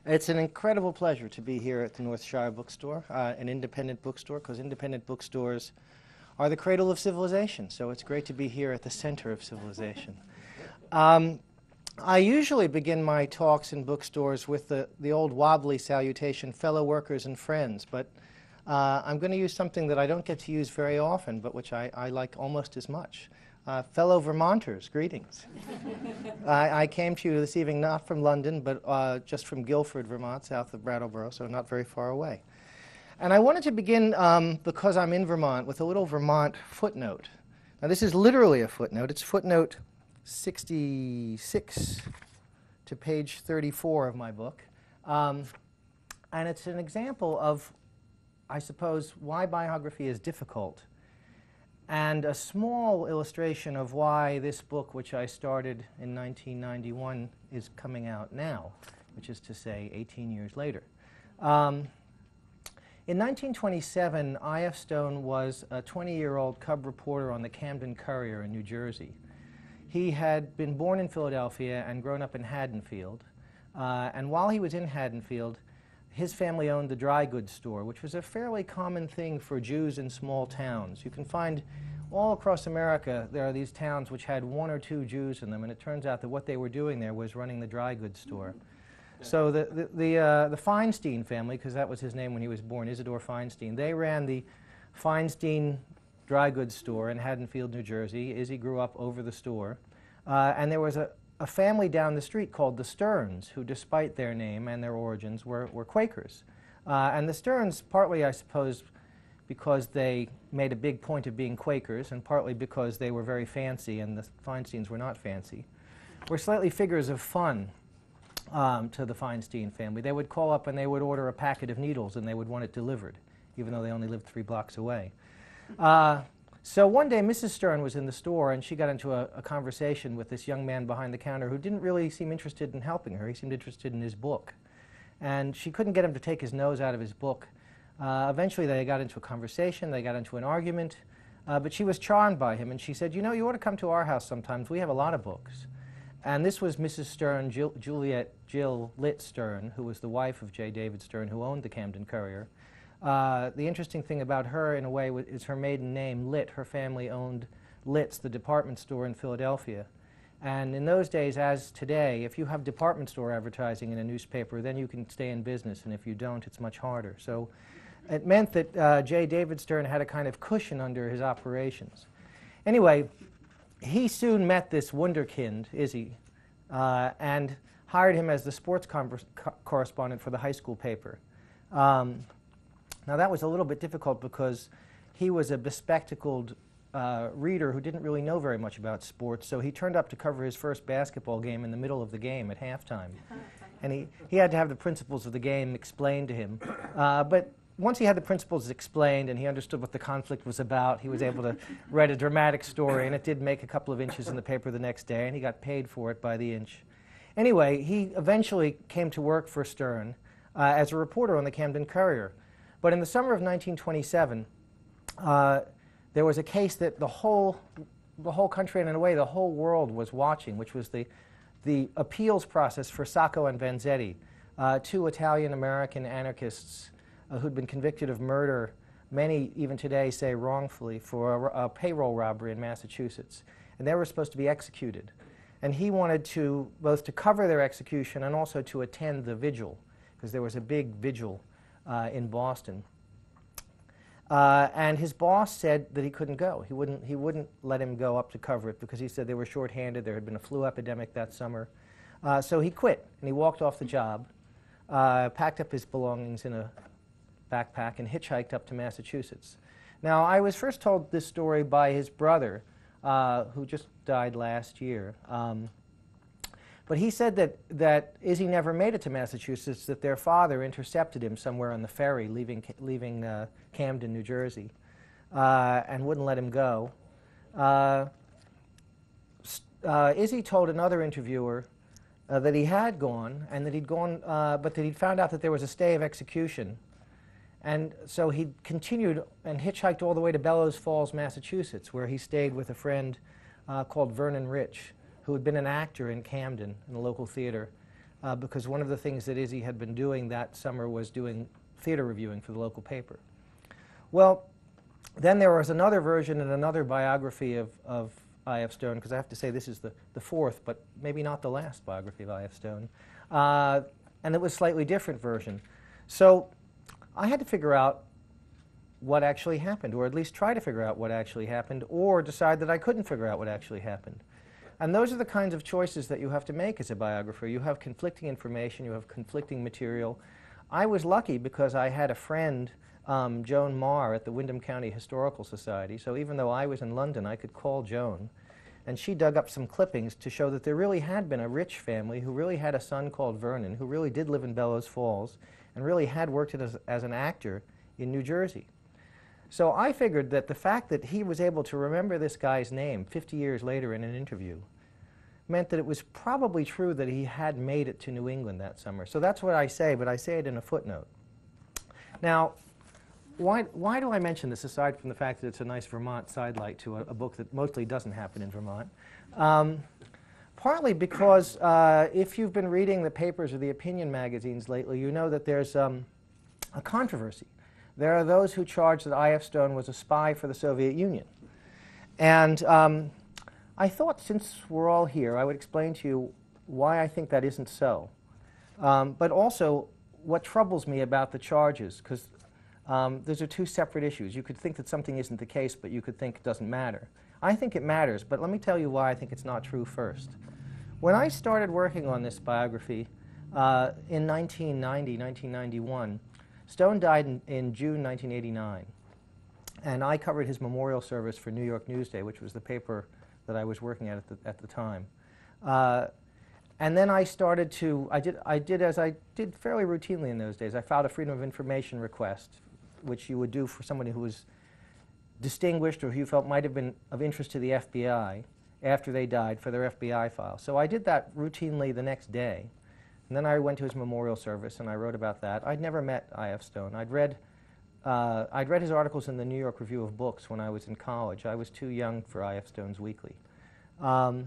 It's an incredible pleasure to be here at the Northshire Bookstore, an independent bookstore, because independent bookstores are the cradle of civilization. So it's great to be here at the center of civilization. I usually begin my talks in bookstores with the old wobbly salutation, fellow workers and friends, but I'm going to use something that I don't get to use very often, but which I like almost as much. Fellow Vermonters, greetings. I came to you this evening not from London, but just from Guilford, Vermont, south of Brattleboro, so not very far away. And I wanted to begin, because I'm in Vermont, with a little Vermont footnote. Now this is literally a footnote. It's footnote 66 to page 34 of my book. And it's an example of, I suppose, why biography is difficult, and a small illustration of why this book, which I started in 1991, is coming out now, which is to say 18 years later. In 1927, I.F. Stone was a 20-year-old cub reporter on the Camden Courier in New Jersey. He had been born in Philadelphia and grown up in Haddonfield. And while he was in Haddonfield, his family owned the dry goods store, which was a fairly common thing for Jews in small towns. You can find all across America there are these towns which had one or two Jews in them, and it turns out that what they were doing there was running the dry goods store. So the Feinstein family, because that was his name when he was born, Isidore Feinstein, they ran the Feinstein dry goods store in Haddonfield, New Jersey. Izzy grew up over the store. And there was a family down the street called the Stearns, who, despite their name and their origins, were Quakers. And the Stearns, partly, I suppose, because they made a big point of being Quakers, and partly because they were very fancy and the Feinsteins were not fancy, were slightly figures of fun to the Feinstein family. They would call up and they would order a packet of needles and they would want it delivered, even though they only lived 3 blocks away. So one day, Mrs. Stern was in the store, and she got into a conversation with this young man behind the counter who didn't really seem interested in helping her. He seemed interested in his book. And she couldn't get him to take his nose out of his book. Eventually, they got into a conversation. They got into an argument. But she was charmed by him, and she said, "You know, you ought to come to our house sometimes. We have a lot of books." And this was Mrs. Stern, Jill Litt Stern, who was the wife of J. David Stern, who owned the Camden Courier. The interesting thing about her, in a way, is her maiden name, Litt. Her family owned Litt's, the department store in Philadelphia. And in those days, as today, if you have department store advertising in a newspaper, then you can stay in business, and if you don't, it's much harder. So it meant that J. David Stern had a kind of cushion under his operations. Anyway, he soon met this wunderkind, Izzy, and hired him as the sports correspondent for the high school paper. Now that was a little bit difficult because he was a bespectacled reader who didn't really know very much about sports, so he turned up to cover his first basketball game in the middle of the game at halftime. And he had to have the principles of the game explained to him. But once he had the principles explained and he understood what the conflict was about, he was able to write a dramatic story, and it did make a couple of inches in the paper the next day, and he got paid for it by the inch. Anyway, he eventually came to work for Stern as a reporter on the Camden Courier. But in the summer of 1927, there was a case that the whole country, and in a way the whole world, was watching, which was the appeals process for Sacco and Vanzetti, 2 Italian-American anarchists who'd been convicted of murder, many even today say wrongfully, for a payroll robbery in Massachusetts. And they were supposed to be executed. And he wanted to both to cover their execution and also to attend the vigil, because there was a big vigil in Boston. And his boss said that he couldn't go. He wouldn't let him go up to cover it because he said they were short-handed. There had been a flu epidemic that summer. So he quit, and he walked off the job, packed up his belongings in a backpack, and hitchhiked up to Massachusetts. Now, I was first told this story by his brother, who just died last year. But he said that Izzy never made it to Massachusetts, that their father intercepted him somewhere on the ferry leaving Camden, New Jersey, and wouldn't let him go. Izzy told another interviewer that he had gone, and that he'd gone, but that he'd found out that there was a stay of execution. And so he continued and hitchhiked all the way to Bellows Falls, Massachusetts, where he stayed with a friend called Vernon Rich, who had been an actor in Camden, in a local theater. because one of the things that Izzy had been doing that summer was doing theater reviewing for the local paper. Well, then there was another version and another biography of I.F. Stone, because I have to say this is the fourth, but maybe not the last biography of I.F. Stone. And it was a slightly different version. So I had to figure out what actually happened, or at least try to figure out what actually happened, or decide that I couldn't figure out what actually happened. And those are the kinds of choices that you have to make as a biographer. You have conflicting information, you have conflicting material. I was lucky because I had a friend, Joan Marr, at the Windham County Historical Society, so even though I was in London, I could call Joan. And she dug up some clippings to show that there really had been a rich family who really had a son called Vernon, who really did live in Bellows Falls, and really had worked as an actor in New Jersey. So I figured that the fact that he was able to remember this guy's name 50 years later in an interview meant that it was probably true that he had made it to New England that summer. So that's what I say, but I say it in a footnote. Now, why do I mention this, aside from the fact that it's a nice Vermont sidelight to a book that mostly doesn't happen in Vermont? Partly because if you've been reading the papers or the opinion magazines lately, you know that there's a controversy. There are those who charge that I.F. Stone was a spy for the Soviet Union. And I thought, since we're all here, I would explain to you why I think that isn't so. But also what troubles me about the charges, because those are two separate issues. You could think that something isn't the case, but you could think it doesn't matter. I think it matters, but let me tell you why I think it's not true first. When I started working on this biography in 1991, Stone died in June 1989, and I covered his memorial service for New York Newsday, which was the paper that I was working at the time. And then I started to, I did as I did fairly routinely in those days. I filed a Freedom of Information request, which you would do for somebody who was distinguished or who you felt might have been of interest to the FBI after they died for their FBI file. So I did that routinely the next day. And then I went to his memorial service and I wrote about that. I'd never met I.F. Stone. I'd read his articles in the New York Review of Books when I was in college. I was too young for I.F. Stone's Weekly. But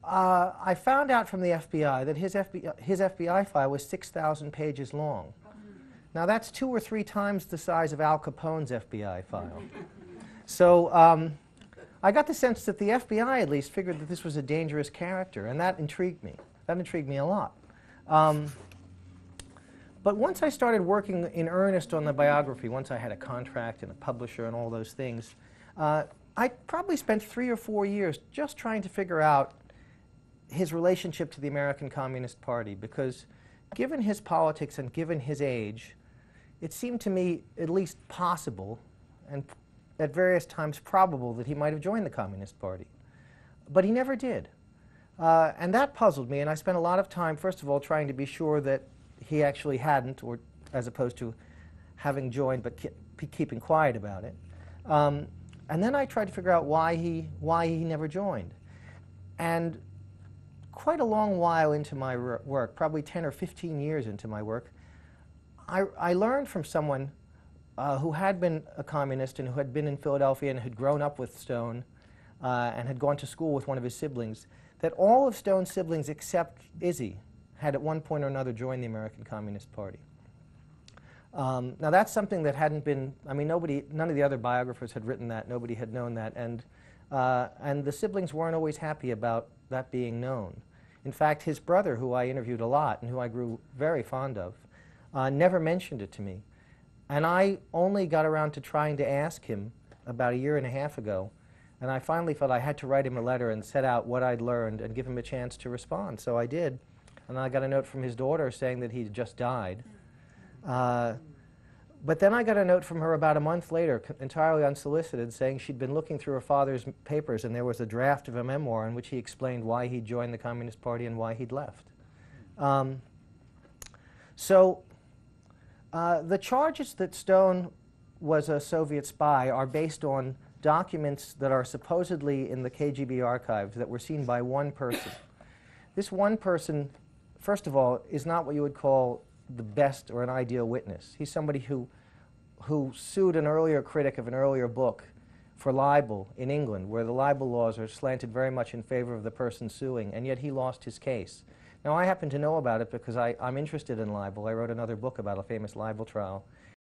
I found out from the FBI that his FBI file was 6,000 pages long. Now that's 2 or 3 times the size of Al Capone's FBI file. So I got the sense that the FBI at least figured that this was a dangerous character, and that intrigued me. That intrigued me a lot. But once I started working in earnest on the biography, once I had a contract and a publisher and all those things, I probably spent 3 or 4 years just trying to figure out his relationship to the American Communist Party, because given his politics and given his age, it seemed to me at least possible and at various times probable that he might have joined the Communist Party. But he never did. And that puzzled me, and I spent a lot of time, first of all, trying to be sure that he actually hadn't, or as opposed to having joined but keeping quiet about it. And then I tried to figure out why he never joined. And quite a long while into my work, probably 10 or 15 years into my work, I learned from someone who had been a communist and who had been in Philadelphia and had grown up with Stone and had gone to school with one of his siblings, that all of Stone's siblings except Izzy had at one point or another joined the American Communist Party. Now that's something that hadn't been, I mean, none of the other biographers had written that, nobody had known that, and the siblings weren't always happy about that being known. In fact, his brother, who I interviewed a lot and who I grew very fond of, never mentioned it to me. And I only got around to trying to ask him about 1.5 years ago, and I finally felt I had to write him a letter and set out what I'd learned and give him a chance to respond. So I did, and I got a note from his daughter saying that he'd just died. But then I got a note from her about a month later, entirely unsolicited, saying she'd been looking through her father's papers and there was a draft of a memoir in which he explained why he'd joined the Communist Party and why he'd left. The charges that Stone was a Soviet spy are based on documents that are supposedly in the KGB archives that were seen by one person. This one person, first of all, is not what you would call the best or an ideal witness. He's somebody who sued an earlier critic of an earlier book for libel in England, where the libel laws are slanted very much in favor of the person suing, and yet he lost his case. Now, I happen to know about it because I'm interested in libel. I wrote another book about a famous libel trial